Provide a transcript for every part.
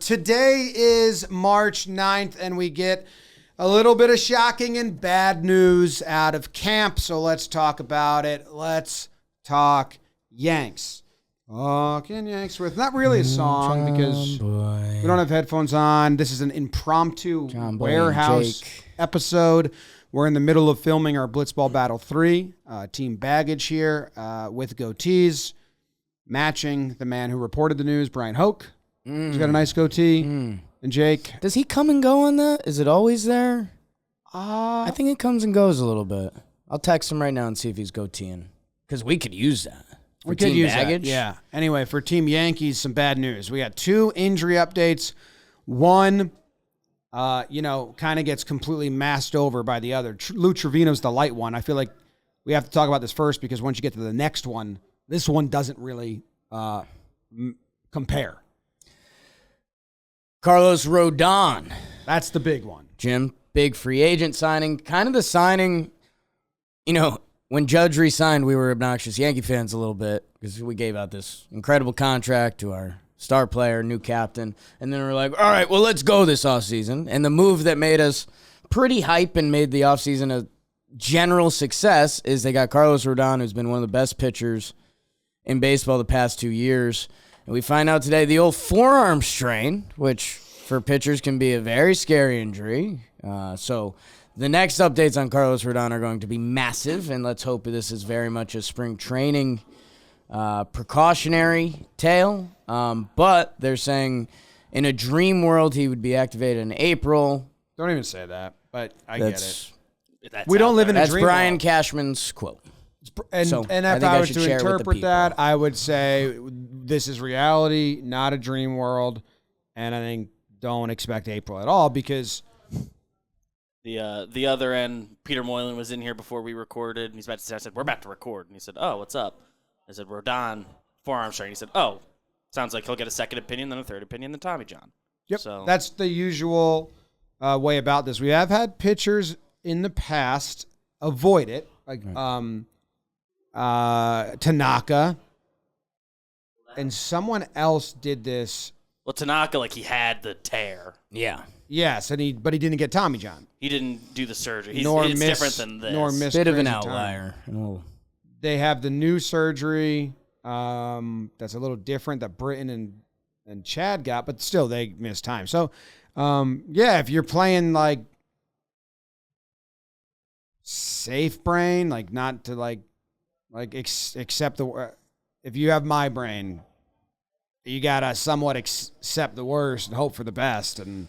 Today is March 9th, and we get a little bit of shocking and bad news out of camp, so let's talk about it. Let's talk Yanks. Talkin Yanks with not really a song because we don't have headphones on. This is an impromptu warehouse episode. We're in the middle of filming our Blitzball Battle 3, team baggage here with goatees, matching the man who reported the news, Brian Hoke. He's got a nice goatee. And Jake. Does he come and go on that? Is it always there? I think it comes and goes a little bit. I'll text him right now and see if he's goateeing. Because we could use that. We could use baggage. That. Yeah. Anyway, for Team Yankees, some bad news. We got 2 injury updates. One, kind of gets completely masked over by the other. Lou Trevino's the light one. I feel like we have to talk about this first because once you get to the next one, this one doesn't really compare. Carlos Rodon. That's the big one. Jim, big free agent signing. Kind of the signing, when Judge re-signed, we were obnoxious Yankee fans a little bit because we gave out this incredible contract to our star player, new captain. And then we're like, all right, well, let's go this offseason. And the move that made us pretty hype and made the offseason a general success is they got Carlos Rodon, who's been one of the best pitchers in baseball the past 2 years. And we find out today the old forearm strain, which for pitchers can be a very scary injury. So the next updates on Carlos Rodon are going to be massive, and let's hope this is very much a spring training precautionary tale. But they're saying in a dream world he would be activated in April. Don't even say that, but I get it. We don't live in a dream world. That's Brian Cashman's quote. And if I was to interpret that, I would say this is reality, not a dream world, and I think don't expect April at all because the other end, Peter Moylan was in here before we recorded, and he's about to say, I said, we're about to record, and he said, oh, what's up? I said, Rodon, forearm strain. He said, oh, sounds like he'll get a second opinion, then a third opinion, then Tommy John. Yep, so that's the usual way about this. We have had pitchers in the past avoid it, like Tanaka, and someone else did this. Well, Tanaka, he had the tear. Yeah. Yes, but he didn't get Tommy John. He didn't do the surgery. It's different than this. Nor missed bit of an outlier. They have the new surgery that's a little different that Britton and Chad got, but still they missed time. So, if you're playing safe brain, not to accept if you have my brain, you gotta somewhat accept the worst and hope for the best. And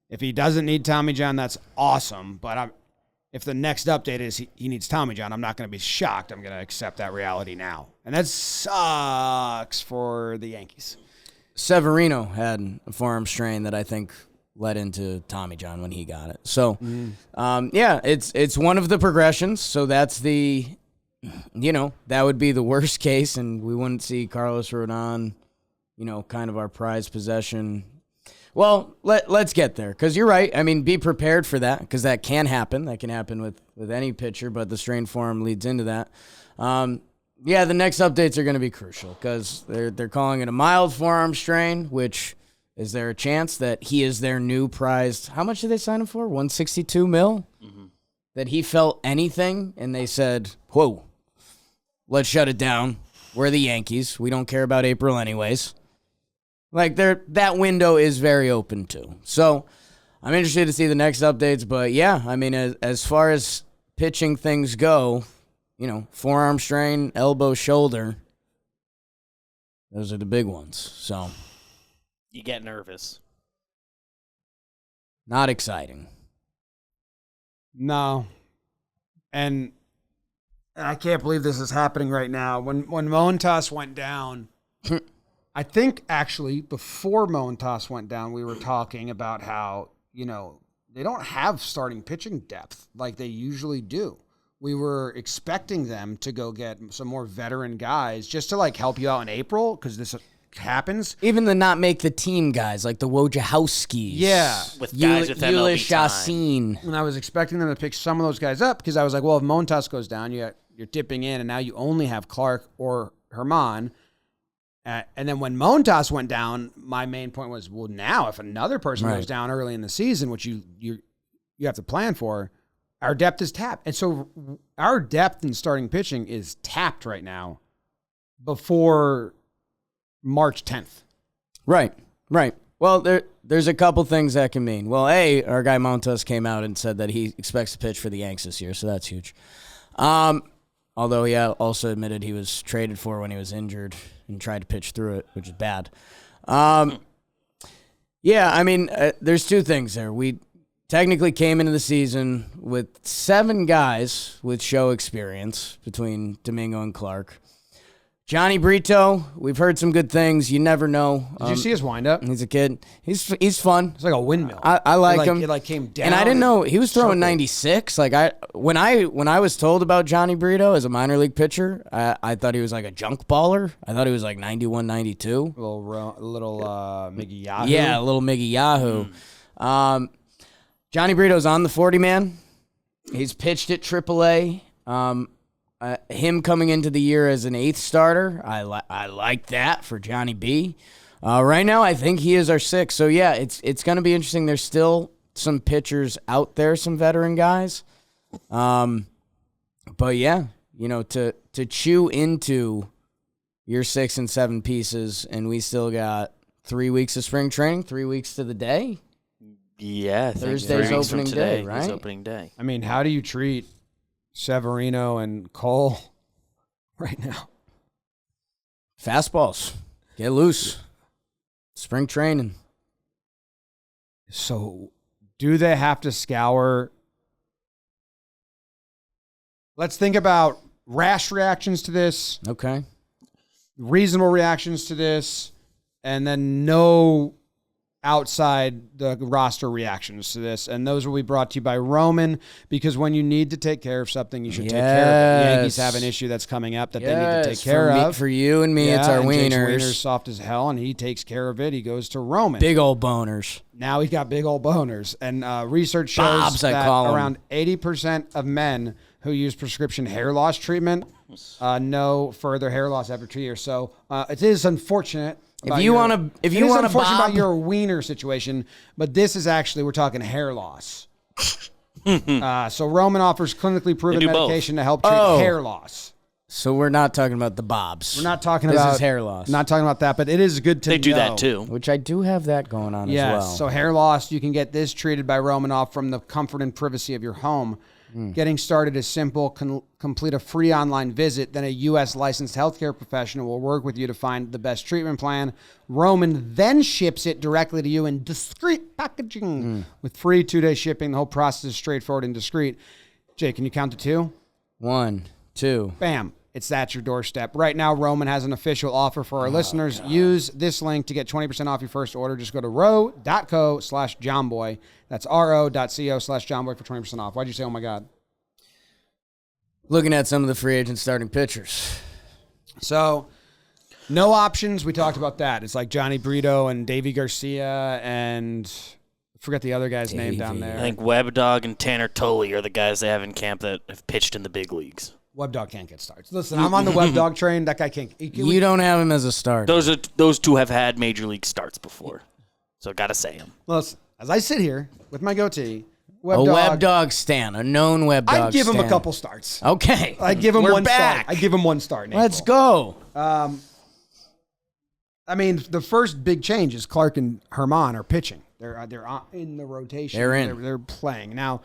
if he doesn't need Tommy John, that's awesome. But if the next update is he needs Tommy John, I'm not gonna be shocked. I'm gonna accept that reality now, and that sucks for the Yankees. Severino had a forearm strain that I think led into Tommy John when he got it. So, it's one of the progressions. So that's that would be the worst case, and we wouldn't see Carlos Rodon, kind of our prized possession. Well, let's get there, because you're right. I mean, be prepared for that, because that can happen. That can happen with any pitcher, but the strain form leads into that. The next updates are going to be crucial, because they're calling it a mild forearm strain, which is there a chance that he is their new prized, how much did they sign him for? $162 million? Mm-hmm. That he felt anything, and they said, whoa, let's shut it down. We're the Yankees. We don't care about April anyways. That window is very open too. So I'm interested to see the next updates. But, as far as pitching things go, forearm strain, elbow, shoulder, those are the big ones. So you get nervous. Not exciting. No. And I can't believe this is happening right now. When Montas went down, I think actually before Montas went down, we were talking about how, they don't have starting pitching depth like they usually do. We were expecting them to go get some more veteran guys just to help you out in April because this happens. Even the not make the team guys, like the Wojciechowskis. Yeah. With guys with MLB time. And I was expecting them to pick some of those guys up because I was like, well, if Montas goes down, you're dipping in, and now you only have Clark or Herman. And then when Montas went down, my main point was, well, now if another person goes down early in the season, which you have to plan for, our depth is tapped. And so our depth in starting pitching is tapped right now before March 10th. Right. Well, there's a couple things that can mean. Well, our guy Montas came out and said that he expects to pitch for the Yanks this year, so that's huge. Although he also admitted he was traded for when he was injured and tried to pitch through it, which is bad. There's two things there. We technically came into the season with 7 guys with show experience between Domingo and Clark. Johnny Brito, we've heard some good things. You never know. Did you see his windup? He's a kid. He's fun. It's like a windmill. I like him. It came down. And I didn't know he was throwing 96. When I was told about Johnny Brito as a minor league pitcher, I thought he was like a junk baller. I thought he was like 91, 92. Little Miggy Yahoo. Yeah, a little Miggy Yahoo. Johnny Brito's on the 40-man. He's pitched at AAA. Him coming into the year as an 8th starter, I like that for Johnny B. Right now, I think he is our 6th. So, yeah, it's going to be interesting. There's still some pitchers out there, some veteran guys. But, yeah, to chew into your 6 and 7 pieces, and we still got 3 weeks of spring training, 3 weeks to the day. Yeah, Thursday's opening day, right? It's opening day. I mean, how do you treat Severino and Cole right now? Fastballs. Get loose. Spring training. So do they have to scour? Let's think about rash reactions to this. Okay. Reasonable reactions to this. And then no outside the roster reactions to this. And those will be brought to you by Roman, because when you need to take care of something, you should take care of it. The Yankees have an issue that's coming up that they need to take care of. For you and me, it's our and Jake's wieners. wiener's soft as hell, and he takes care of it. He goes to Roman. Big old boners. Now he's got big old boners. And research shows Bobs, that I call around 80% of men who use prescription hair loss treatment no further hair loss after 2 years. So it is unfortunate. If you want to bob about your wiener situation, but this is actually, we're talking hair loss. So Roman offers clinically proven medication to help treat hair loss. So we're not talking about the bobs. We're not talking about this is hair loss. Not talking about that, but it is good to know. They do that too. Which I do have that going on as well. So hair loss, you can get this treated by Romanoff from the comfort and privacy of your home. Getting started is simple. Complete a free online visit. Then a U.S. licensed healthcare professional will work with you to find the best treatment plan. Roman then ships it directly to you in discreet packaging with free 2-day shipping. The whole process is straightforward and discreet. Jake, can you count to 2? 1, 2. Bam. It's at your doorstep. Right now, Roman has an official offer for our listeners. God. Use this link to get 20% off your first order. Just go to ro.co/Jomboy. That's ro.co/Jomboy for 20% off. Why'd you say, oh, my God? Looking at some of the free agent starting pitchers. So, no options. We talked about that. It's like Johnny Brito and Davy Garcia and I forget the other guy's name down there. I think Webb Dog and Tanner Tully are the guys they have in camp that have pitched in the big leagues. Webb Dog can't get starts. Listen, I'm on the Webb Dog train. That guy can't. You don't have him as a starter. Those two have had major league starts before, so gotta say him. Listen, as I sit here with my goatee, Webb Dog stan, a known Webb Dog. I'd give him stan. a couple starts. Okay, I'd give him We're one back. start. I'd give him one start. Let's go. I mean, the first big change is Clark and Herman are pitching. They're in the rotation. They're in. They're playing now.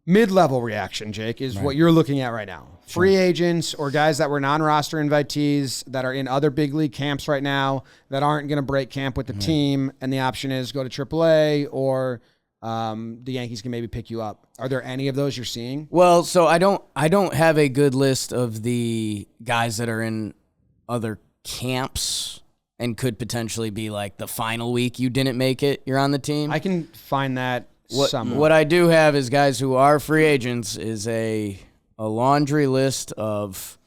Mid-level reaction, Jake, is what you're looking at right now. Free agents or guys that were non-roster invitees that are in other big league camps right now that aren't going to break camp with the team, and the option is go to AAA or the Yankees can maybe pick you up. Are there any of those you're seeing? Well, so I don't have a good list of the guys that are in other camps and could potentially be like the final week you didn't make it, you're on the team. I can find that somewhere. What I do have is guys who are free agents is a laundry list of,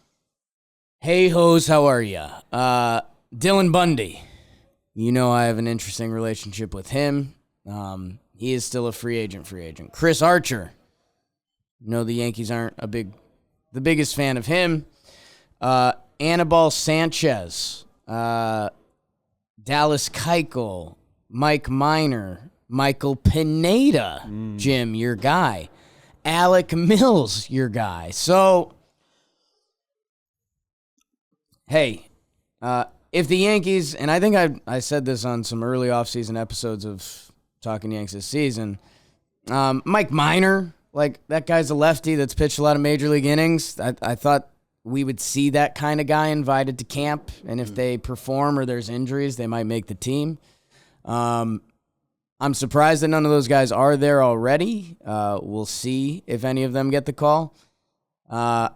hey, hoes, how are ya? Dylan Bundy. You know I have an interesting relationship with him. He is still a free agent. Chris Archer. You know the Yankees aren't the biggest fan of him. Anibal Sanchez, Dallas Keuchel, Mike Minor, Michael Pineda, Jim, your guy. Alec Mills, your guy. So, hey, if the Yankees, and I think I said this on some early offseason episodes of Talking Yanks this season, Mike Minor, like that guy's a lefty that's pitched a lot of major league innings. I thought we would see that kind of guy invited to camp, and if they perform or there's injuries, they might make the team. I'm surprised that none of those guys are there already. We'll see if any of them get the call. I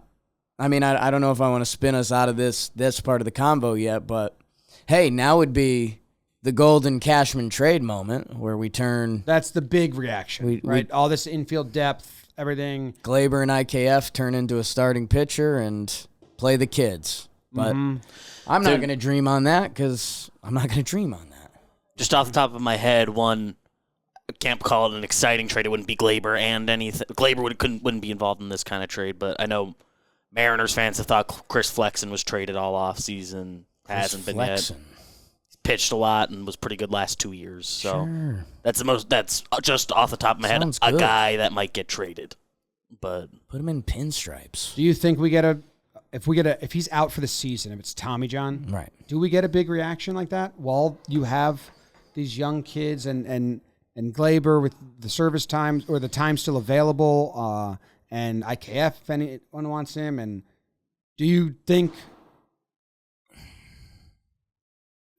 don't know if I want to spin us out of this part of the combo yet, but hey, now would be the golden Cashman trade moment where we turn. That's the big reaction, right? All this infield depth, everything. Glaber and IKF turn into a starting pitcher and play the kids. But I'm not going to dream on that because I'm not going to dream on that. Just off the top of my head, one, I can't call it an exciting trade. It wouldn't be Glaber and anything. Glaber wouldn't be involved in this kind of trade, but I know Mariners fans have thought Chris Flexen was traded all off season. Hasn't been yet. He's pitched a lot and was pretty good last 2 years. So that's just off the top of my head, a guy that might get traded. But put him in pinstripes. Do you think if he's out for the season, if it's Tommy John, right? Do we get a big reaction like that while you have these young kids and Glaber with the service times or the time still available, and IKF if anyone wants him? And do you think,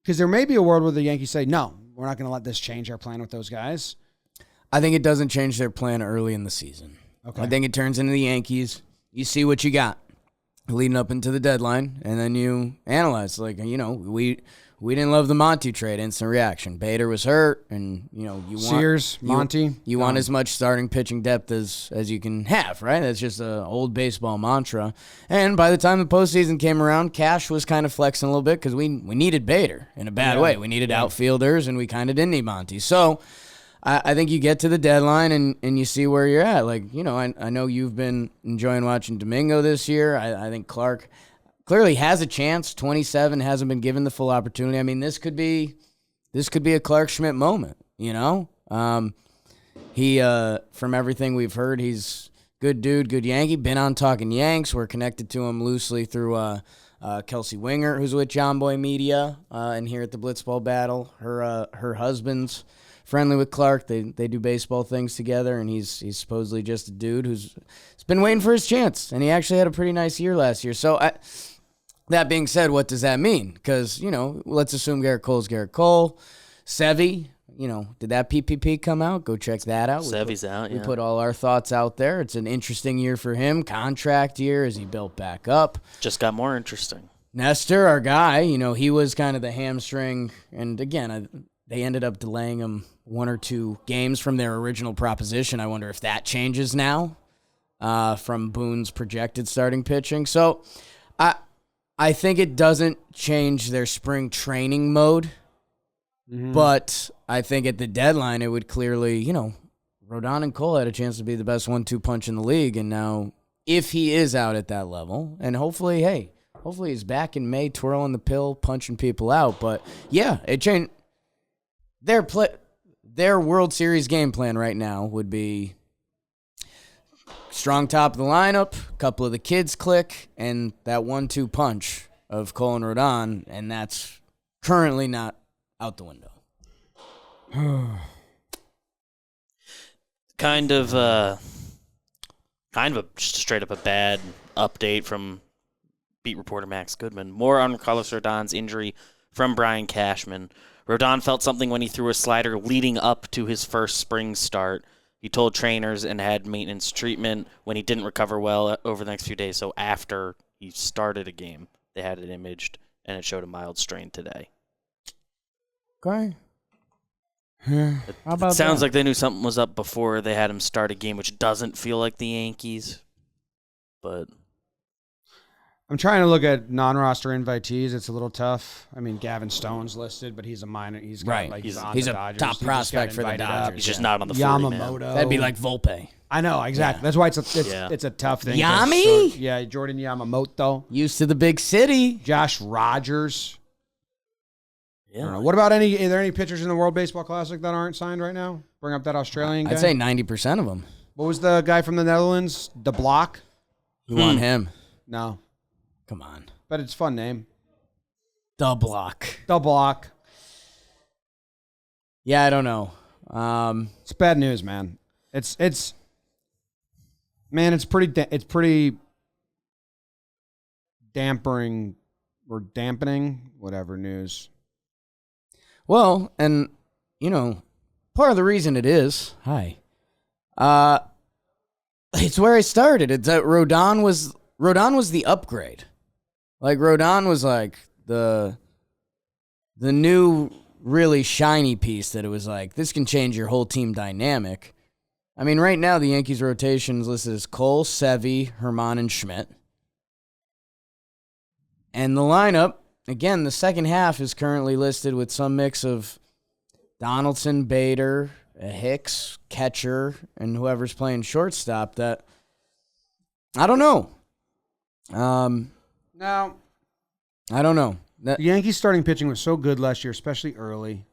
because there may be a world where the Yankees say, no, we're not going to let this change our plan with those guys? I think it doesn't change their plan early in the season. Okay. I think it turns into the Yankees. You see what you got leading up into the deadline, and then you analyze. Like, we didn't love the Monty trade, instant reaction. Bader was hurt, and, you want Sears, Monty. You want as much starting pitching depth as you can have, right? That's just an old baseball mantra. And by the time the postseason came around, Cash was kind of flexing a little bit because we needed Bader in a bad way. We needed outfielders, and we kind of didn't need Monty. So I think you get to the deadline and you see where you're at. Like, I know you've been enjoying watching Domingo this year. I think Clark clearly has a chance. 27, hasn't been given the full opportunity. I mean, this could be a Clark Schmidt moment, He, from everything we've heard, he's good dude, good Yankee. Been on Talking Yanks. We're connected to him loosely through Kelsey Winger, who's with Jomboy Media, and here at the Blitzball Battle. Her husband's friendly with Clark. They do baseball things together, and he's supposedly just a dude who's been waiting for his chance, and he actually had a pretty nice year last year. So that being said, what does that mean? Because, let's assume Garrett Cole's Garrett Cole. Sevy, did that PPP come out? Go check that out. Sevy's out, yeah. We put all our thoughts out there. It's an interesting year for him. Contract year as he built back up. Just got more interesting. Nestor, our guy, he was kind of the hamstring, and again, they ended up delaying him 1 or 2 games from their original proposition. I wonder if that changes now from Boone's projected starting pitching. So I think it doesn't change their spring training mode, but I think at the deadline it would clearly, Rodon and Cole had a chance to be the best 1-2 punch in the league, and now if he is out at that level, and hopefully he's back in May twirling the pill, punching people out, but yeah, it changed. Their World Series game plan right now would be strong top of the lineup, a couple of the kids click, and that 1-2 punch of Cole and Rodon, and that's currently not out the window. Kind of a straight up a bad update from beat reporter Max Goodman. More on Carlos Rodon's injury from Brian Cashman. Rodon felt something when he threw a slider leading up to his first spring start. He told trainers and had maintenance treatment when he didn't recover well over the next few days. So after he started a game, they had it imaged, and it showed a mild strain today. Okay. How about it sounds like they knew something was up before they had him start a game, which doesn't feel like the Yankees. But I'm trying to look at non-roster invitees. It's a little tough. I mean, Gavin Stone's listed, but he's a minor. He's got, Right. like He's on a the Dodgers. top He just prospect got for the invited up. Dodgers. He's just not on the 40, man. Yamamoto. That'd be like Volpe. I know, exactly. Yeah. That's why it's a tough thing. Yami? Yeah, Jordan Yamamoto. Used to the big city. Josh Rogers. I don't know. Yeah. What about are there any pitchers in the World Baseball Classic that aren't signed right now? Bring up that Australian guy. I'd say 90% of them. What was the guy from the Netherlands? De Block? You want him? No, Come on. but it's a fun name. The block. De Block. Yeah, I don't know. It's bad news, man. It's pretty dampening or dampening whatever news. Well, and, part of the reason it is, it's where I started. It's that Rodon was the upgrade. Like, Rodon was like the new really shiny piece that it was like, this can change your whole team dynamic. I mean, right now the Yankees rotation is listed as Cole, Sevy, Herman, and Schmidt. And the lineup, again, the second half is currently listed with some mix of Donaldson, Bader, Hicks, catcher, and whoever's playing shortstop. That I don't know. Now, I don't know. the Yankees starting pitching was so good last year, especially early.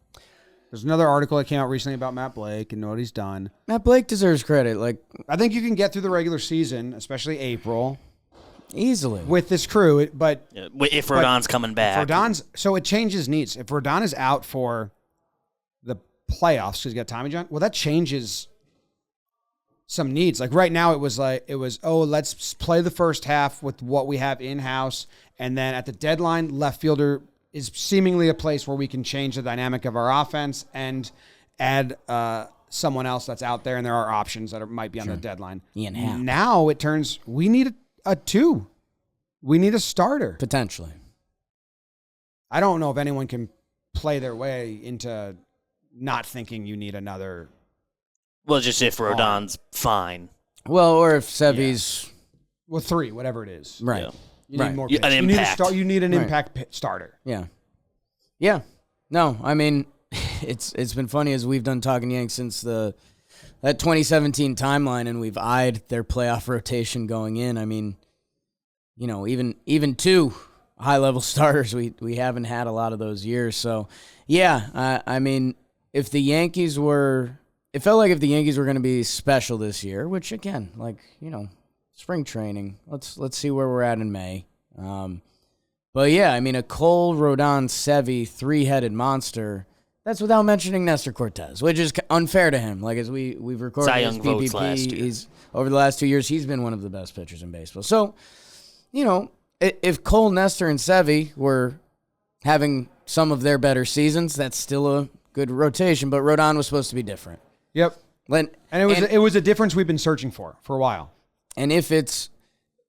There's another article that came out recently about Matt Blake and what he's done. Matt Blake deserves credit, like, I think you can get through the regular season, especially April, easily. with this crew. But Yeah, if Rodon's coming back. so it changes needs. If Rodon is out for the playoffs because he's got Tommy John, well, that changes some needs. Like right now, let's play the first half with what we have in house, and then at the deadline, left fielder is seemingly a place where we can change the dynamic of our offense and add someone else that's out there, and there are options that might be on the deadline. Ian Happ. Now it turns, we need a two. We need a starter. Potentially. I don't know if anyone can play their way into not thinking you need another. Well, just if Rodon's fine. Well, or if Sevy's Well, three, whatever it is. right. Yeah. You need Right. more You- pitch. an You need, impact. you need an Right. impact starter. Yeah. Yeah. No, I mean, it's been funny as we've done Talking Yanks since that 2017 timeline, and we've eyed their playoff rotation going in. I mean, even two high-level starters, we haven't had a lot of those years. So, yeah, I mean, it felt like if the Yankees were going to be special this year, which again, spring training. Let's see where we're at in May. But yeah, I mean, a Cole, Rodon, Sevy, three-headed monster. That's without mentioning Nestor Cortez, which is unfair to him. Like, as we've recorded Cy his Young votes PPP, last year. he's over the last 2 years, he's been one of the best pitchers in baseball. So, if Cole, Nestor, and Sevy were having some of their better seasons, that's still a good rotation. But Rodon was supposed to be different. Yep. And It was a difference we've been searching for a while. And if it's,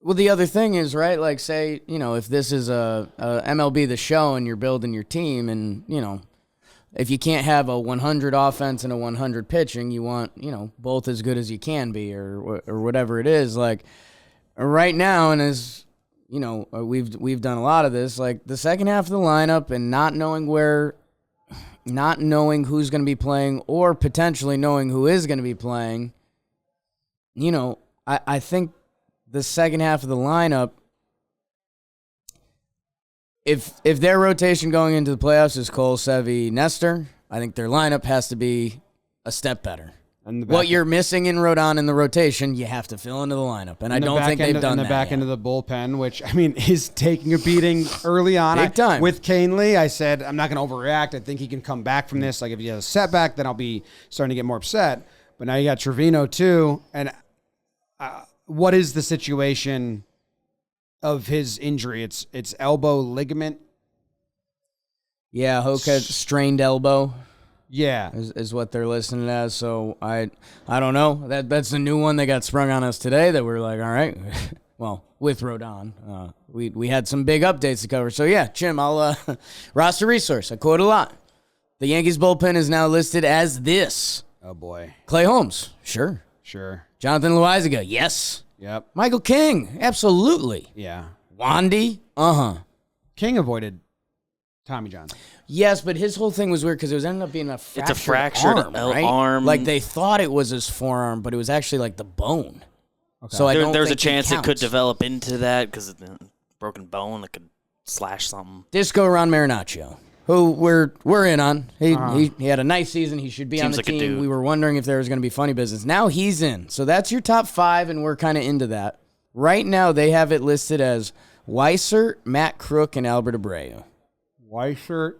well, the other thing is, right, like, say, if this is a MLB The Show and you're building your team and, if you can't have a 100 offense and a 100 pitching, you want, both as good as you can be or whatever it is. Like, right now, and as, we've done a lot of this, like, the second half of the lineup and not knowing who's going to be playing or potentially knowing who is going to be playing, I think the second half of the lineup, if their rotation going into the playoffs is Cole, Sevy, Nestor, I think their lineup has to be a step better. And What you're missing in Rodon in the rotation, you have to fill into the lineup, and I don't think they've done that in the back yet. end of the bullpen, which, I mean, is taking a beating early on. Big time. With Canely, I said, I'm not going to overreact. I think he can come back from this. Like, if he has a setback, then I'll be starting to get more upset. But now you got Trevino, too, and what is the situation of his injury? It's elbow ligament. Yeah, Hoka strained elbow Yeah. is what they're listing it as. So I don't know. That's a new one that got sprung on us today that we're like, all right. Well, with Rodon, we had some big updates to cover. So yeah, Jim, I'll roster resource. I quote a lot. The Yankees bullpen is now listed as this: Oh, boy. Clay Holmes, sure. Sure. Jonathan Loizaga, yes. Yep. Michael King, absolutely. Yeah. Wandy? King avoided Tommy John. Yes, but his whole thing was weird because it was ended up being a fractured arm, right? arm. Like they thought it was his forearm, but it was actually like the bone. Okay. So there's a chance it could develop into that because broken bone that could slash something. Disco Ron Marinaccio, who we're in on. He had a nice season. He should be on the Seems like a team. dude. We were wondering if there was going to be funny business. Now he's in. So that's your top 5, and we're kind of into that. Right now they have it listed as Weissert, Matt Crook, and Albert Abreu. Weissert,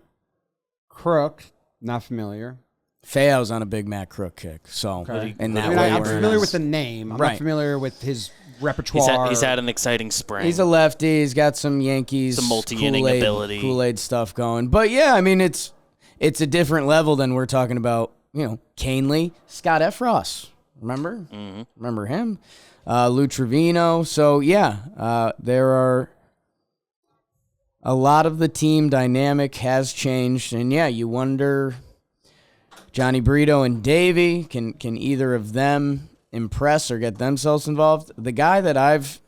Crook, not familiar. Feo's on a big Matt Crook kick. So Okay. in that I mean, way, I'm we're in familiar on. with the name. I'm Right. not familiar with his repertoire. He's had an exciting spring. He's a lefty. He's got some Yankees, Some multi-inning ability. Kool-Aid stuff going. But yeah, I mean, it's a different level than we're talking about. Canely, Scott Efros. Remember? Mm-hmm. Remember him? Lou Trevino. So yeah, there are a lot of the team dynamic has changed, and yeah, you wonder. Johnny Brito and Davey, can either of them impress or get themselves involved? The guy that I've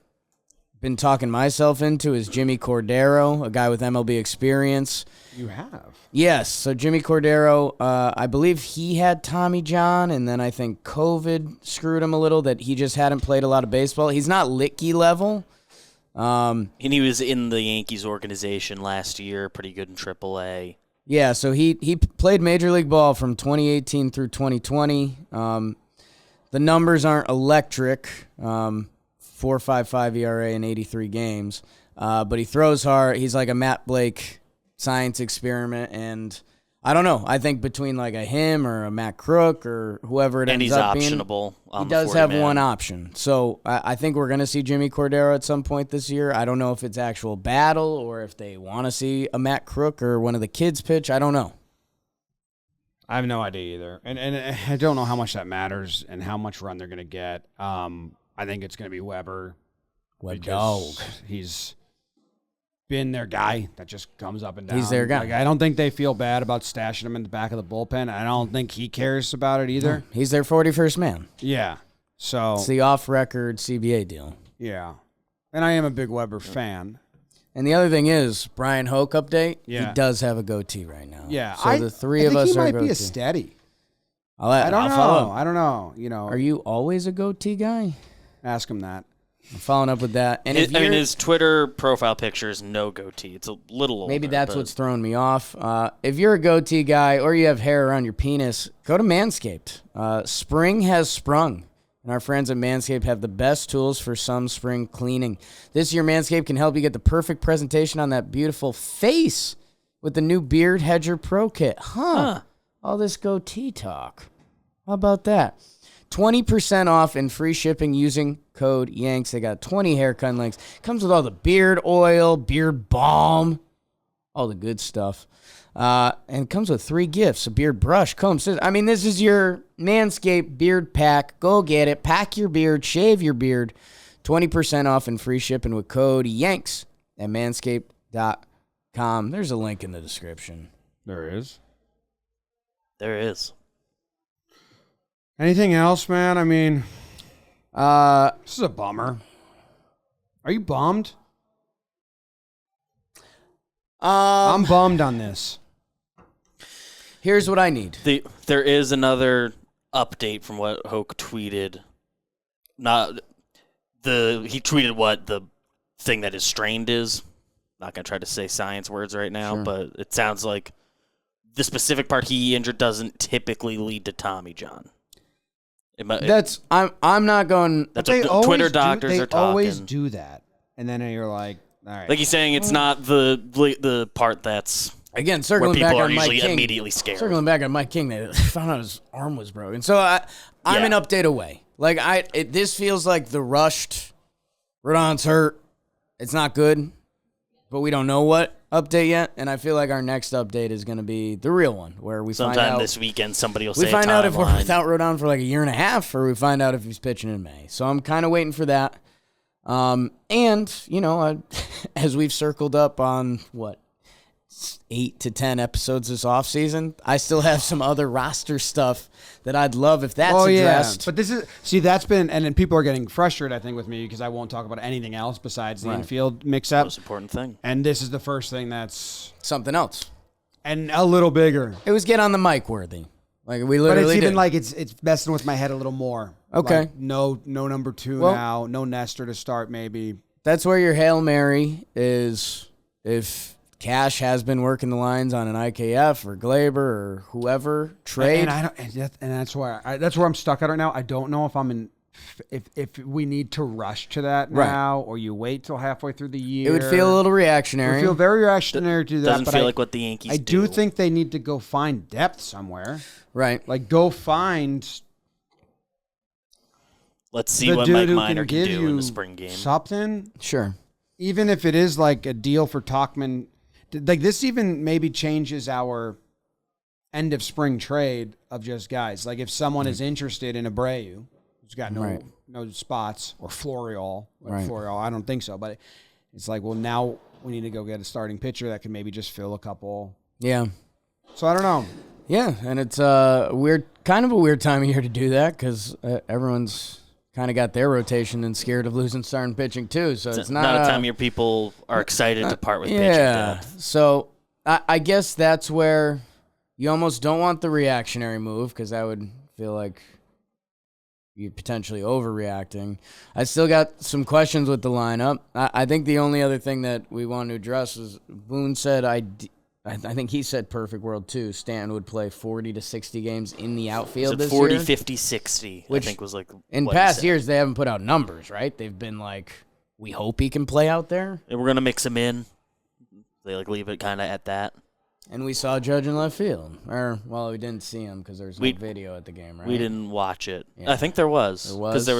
been talking myself into is Jimmy Cordero, a guy with MLB experience. You have? Yes, so Jimmy Cordero, I believe he had Tommy John, and then I think COVID screwed him a little, that he just hadn't played a lot of baseball. He's not Litke level. And he was in the Yankees organization last year, pretty good in AAA. Yeah, so he played Major League Ball from 2018 through 2020. The numbers aren't electric, 4.55 ERA in 83 games, but he throws hard. He's like a Matt Blake science experiment, and I don't know. I think between like a him or a Matt Crook or whoever it ends up being, he does have one option. So I think we're going to see Jimmy Cordero at some point this year. I don't know if it's actual battle or if they want to see a Matt Crook or one of the kids pitch. I don't know. I have no idea either. And I don't know how much that matters and how much run they're going to get. I think it's going to be Weber. Dog. He's been their guy that just comes up and down. He's their guy. Like, I don't think they feel bad about stashing him in the back of the bullpen. I don't think he cares about it either. He's their 41st man. Yeah. So It's the off-record CBA deal. yeah. And I am a big Weber fan. And the other thing is, Brian Hoke update, Yeah. he does have a goatee right now. Yeah. So the three of us he are might be goatee. a steady. I I'll follow follow. him. I don't know. Are you always a goatee guy? Ask him that. I'm following up with that. And His Twitter profile picture is no goatee. It's a little older. maybe that's but what's throwing me off. If you're a goatee guy or you have hair around your penis, go to Manscaped. Spring has sprung, and our friends at Manscaped have the best tools for some spring cleaning. This year, Manscaped can help you get the perfect presentation on that beautiful face with the new Beard Hedger Pro Kit. All this goatee talk. How about that? 20% off and free shipping using code YANKS. They got 20 haircut lengths. Comes with all the beard oil, beard balm, all the good stuff. And comes with 3 gifts: a beard brush, comb, scissors. I mean, this is your Manscaped beard pack. Go get it. Pack your beard, shave your beard. 20% off and free shipping with code YANKS at manscaped.com. There's a link in the description. There is. There is. Anything else, man? I mean, this is a bummer. Are you bummed? I'm bummed on this. Here's what I need. There is another update from what Hoke tweeted. He tweeted what the thing that is strained is. Not gonna try to say science words right now, but it sounds like the specific part he injured doesn't typically lead to Tommy John. I'm not going. That's what Twitter doctors are talking. They always do that, and then you're like, all right. Like he's saying, it's not the part that's Again, where circling people back are on Mike usually King. immediately scared. Circling back on Mike King, they found out his arm was broken. So I'm an update away. Like this feels like the rushed. Rodon's hurt. It's not good, but we don't know what update yet. And I feel like our next update is going to be the real one, where we find out this weekend somebody will say we find out if we're timeline. without Rodon for like a year and a half, or we find out if he's pitching in May. So I'm kind of waiting for that. And as we've circled up on 8 to 10 episodes this offseason. I still have some other roster stuff that I'd love if that's addressed. But that's been, and then people are getting frustrated, I think, with me because I won't talk about anything else besides the infield mix-up. Most important thing. And this is the first thing that's something else. And a little bigger. It was get on the mic worthy. Like we literally But it's even did. like it's messing with my head a little more. Okay. Like, no number 2 now. No Nestor to start maybe. That's where your Hail Mary is if Cash has been working the lines on an IKF or Glaber or whoever trade. And that's where I'm stuck at right now. I don't know if I'm in. If we need to rush to that now, or you wait till halfway through the year, it would feel a little reactionary. It would feel very reactionary to that. Doesn't feel like what the Yankees I do think they need to go find depth somewhere. Right. Like go find. Let's see what Mike Minor can do in the spring game. Something. Sure. Even if it is like a deal for Talkman, like this even maybe changes our end of spring trade of just guys. Like if someone is interested in Abreu, who's got no spots, or Florial. Florial, I don't think so. But it's like, well, now we need to go get a starting pitcher that can maybe just fill a couple. Yeah. So I don't know. Yeah, and it's kind of a weird time of year to do that because everyone's kind of got their rotation and scared of losing starting pitching too. So it's not a time your people are excited to part with pitching depth. So I guess that's where you almost don't want the reactionary move because that would feel like you're potentially overreacting. I still got some questions with the lineup. I think the only other thing that we want to address is Boone said I think he said perfect world too. Stanton would play 40 to 60 games in the outfield this 40, year. 50, 60, which I think was like in past years they haven't put out numbers, right? They've been like, we hope he can play out there. And we're going to mix him in. They like leave it kind of at that. And we saw Judge in left field. Or, well, we didn't see him because there was no video at the game, right? We didn't watch it. Yeah. I think there was. Because there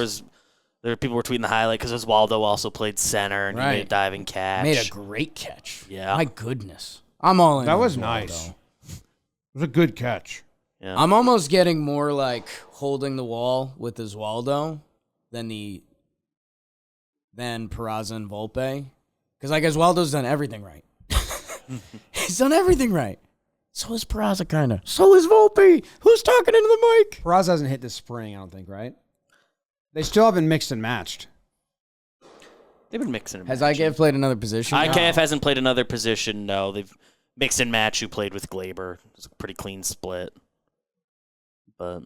were people were tweeting the highlight because Oswaldo also played center and he made a diving catch. Made a great catch. Yeah. My goodness. I'm all in. That was nice. It was a good catch. Yeah. I'm almost getting more like holding the wall with Oswaldo than Peraza and Volpe. Because like Oswaldo's done everything right. He's done everything right. So is Peraza kind of. So is Volpe. Who's talking into the mic? Peraza hasn't hit this spring, I don't think, right? They still haven't mixed and matched. They've been mixing and matching. Has IKF played another position? IKF hasn't played another position, no. They've mixed and matched who played with Glaber. It's a pretty clean split. But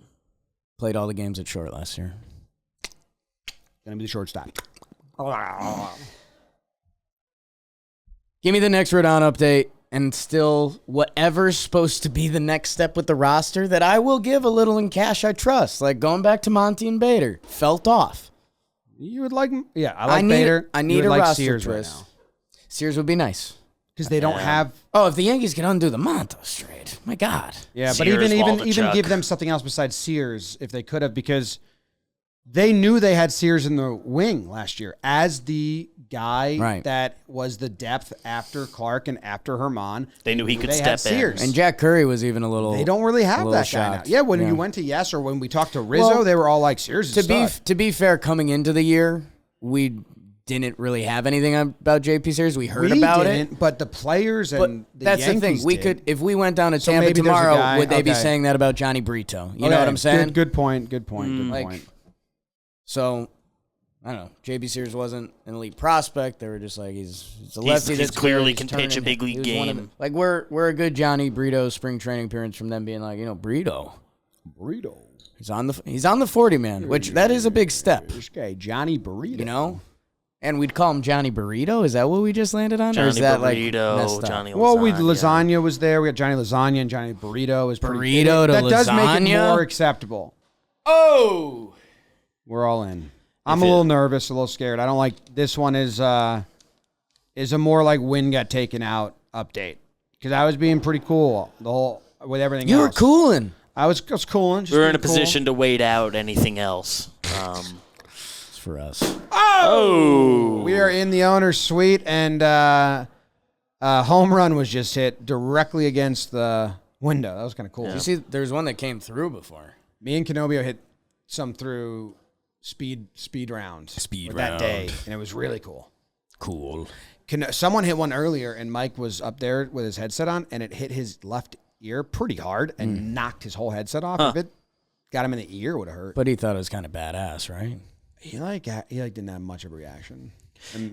played all the games at short last year. Gonna be the shortstop. Give me the next Rodon update and still whatever's supposed to be the next step with the roster that I will give a little in cash I trust. Like going back to Monty and Bader. Felt off. You would like, yeah, I like Bader. I need a like roster Sears twist. right now. Sears would be nice. Because they don't have. Oh, if the Yankees can undo the Montos trade, my God. Yeah, Sears, but even give them something else besides Sears if they could have, because they knew they had Sears in the wing last year as the guy that was the depth after Clark and after Herman. They knew he could step in. And Jack Curry was even a little. They don't really have that shocked. guy now. Yeah, when you went to Yes or when we talked to Rizzo, they were all like, Sears is to be fair, coming into the year, we didn't really have anything about JP Sears. We heard about it, but the players and the that's Yankees the thing. We could, if we went down to Tampa maybe tomorrow, would they be saying that about Johnny Brito? You know what I'm saying? Good point. Good point. So, I don't know. JP Sears wasn't an elite prospect. They were just like he's a lefty. He's clearly can pitch a big league game. Like we're a good Johnny Brito spring training appearance from them being like, Brito. He's on the 40 man, which that is a big step. This guy Johnny Burrito. And we'd call him Johnny Burrito. Is that what we just landed on? Johnny or is that Burrito, Johnny Lasagna. Well, Lasagna was there. We got Johnny Lasagna and Johnny Burrito was pretty. Burrito to that lasagna. Does make it more acceptable. Oh, we're all in. I'm a little nervous, a little scared. I don't like this one. Is a more like Win got taken out update because I was being pretty cool the whole with everything. You were cooling. I was cooling. We were in a position to wait out anything else. For us. Oh! We are in the owner's suite, and home run was just hit directly against the window. That was kind of cool. Yeah. You see, there's one that came through before. Me and Canobio hit some through speed round that day, and it was really cool. Cool. Someone hit one earlier, and Mike was up there with his headset on, and it hit his left ear pretty hard and knocked his whole headset off. If it got him in the ear, it would have hurt. But he thought it was kind of badass, right? He didn't have much of a reaction.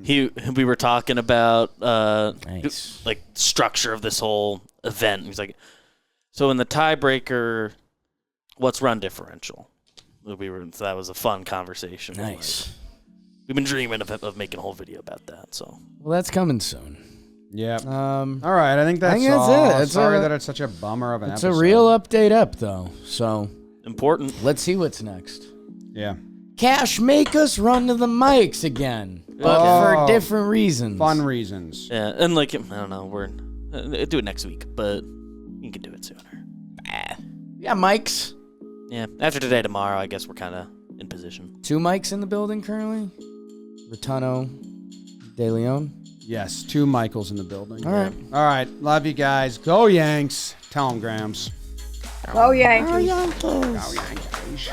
We were talking about Nice. like structure of this whole event. He's like, so in the tiebreaker, what's run differential? So that was a fun conversation. Nice. We've been dreaming of making a whole video about that. So Well, that's coming soon. Yeah. All right. I think that's that's all. it. Sorry that it's such a bummer of an It's episode. a real update up, though. So important. let's see what's next. Yeah. Cash, make us run to the mics again, but for different reasons. Fun reasons. Yeah, and like I don't know, we're do it next week, but you can do it sooner. Yeah, mics. Yeah, after today, tomorrow, I guess we're kind of in position. 2 mics in the building currently. Rotano, De Leon. Yes. 2 Michaels in the building. All right. All right. Love you guys. Go Yanks. Tell them, Grams. Go Yankees. Go Yankees.